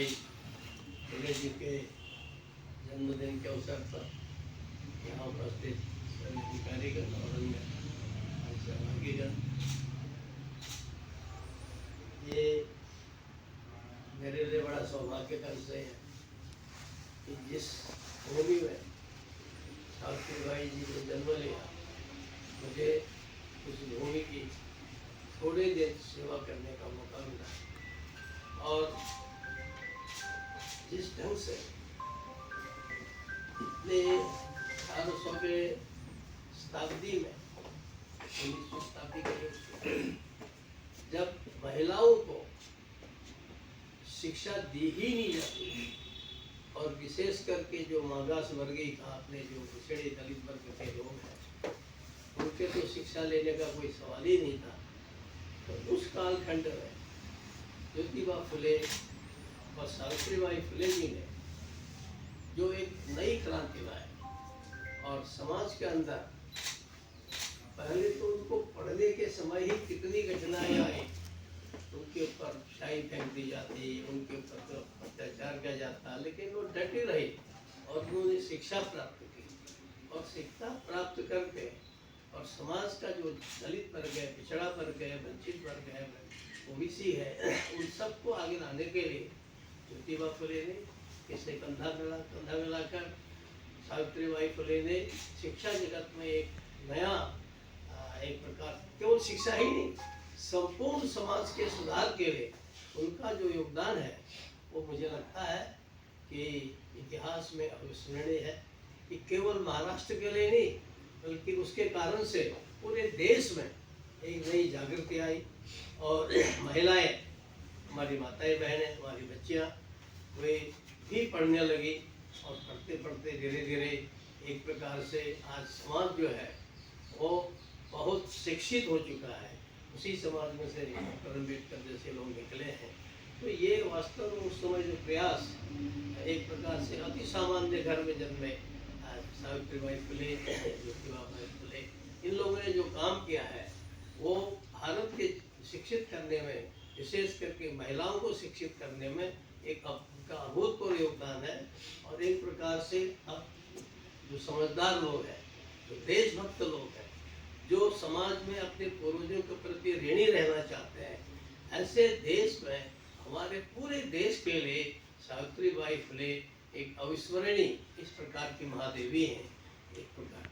भाई फुले जी के जन्मदिन के अवसर पर यहाँ उपस्थित सभी अधिकारीगण और अन्य सहभागीगण, ये मेरे लिए बड़ा सौभाग्य का विषय है कि जिस भूमि में सावित्रीबाई जी ने जन्म लिया, मुझे उस भूमि की थोड़ी देर सेवा करने का मौका मिला। और जिस ढंग से इतने 1800 के शताब्दी में 1900 शताब्दी के जब महिलाओं को शिक्षा दी ही नहीं जाती, और विशेष करके जो मागास वर्गीय का आपने जो पिछड़े दलित वर्ग के लोग हैं, उनके तो शिक्षा लेने का कोई सवाल ही नहीं था। तो उस कालखंड में ज्योतिबा फुले और सावित्रीबाई फुले जी ने जो एक नई क्रांति लाई, और समाज के अंदर पहले तो उनको पढ़ने के समय ही कितनी घटनाएं आई, उनके ऊपर शाही फेंक दी जाती, उनके ऊपर तो अत्याचार किया जाता, लेकिन वो डटी रही और उन्होंने शिक्षा प्राप्त की। और शिक्षा प्राप्त करके और समाज का जो दलित वर्ग है, पिछड़ा वर्ग है, वंचित वर्ग है, ओबीसी है, उन सबको आगे लाने के लिए ज्योतिबा फुले ने इसे कंधा मिलाकर सावित्रीबाई फुले ने शिक्षा जगत में एक नया एक प्रकार, केवल शिक्षा ही नहीं, संपूर्ण समाज के सुधार के लिए उनका जो योगदान है वो मुझे लगता है कि इतिहास में अविस्मरणीय है। कि केवल महाराष्ट्र के लिए नहीं, बल्कि उसके कारण से पूरे देश में एक नई जागृति आई, और महिलाएं, हमारी माताएं बहनें, हमारी बच्चियां, वे भी पढ़ने लगी, और पढ़ते पढ़ते धीरे धीरे एक प्रकार से आज समाज जो है वो बहुत शिक्षित हो चुका है। उसी समाज में से डॉक्टर अम्बेडकर जैसे लोग निकले हैं। तो ये वास्तव में उस समय जो प्रयास, एक प्रकार से अति सामान्य घर में जन्मे सावित्रीबाई फुले, ज्योतिबाई फुले, इन लोगों ने जो काम किया है वो भारत के शिक्षित करने में, विशेष करके महिलाओं को शिक्षित करने में एक उनका अभूतपूर्व योगदान है। और एक प्रकार से अब जो समझदार लोग हैं, जो देशभक्त लोग हैं, जो समाज में अपने पूर्वजों के प्रति ऋणी रहना चाहते हैं, ऐसे देश में हमारे पूरे देश के लिए सावित्रीबाई फुले एक अविस्मरणीय इस प्रकार की महादेवी हैं, एक प्रकार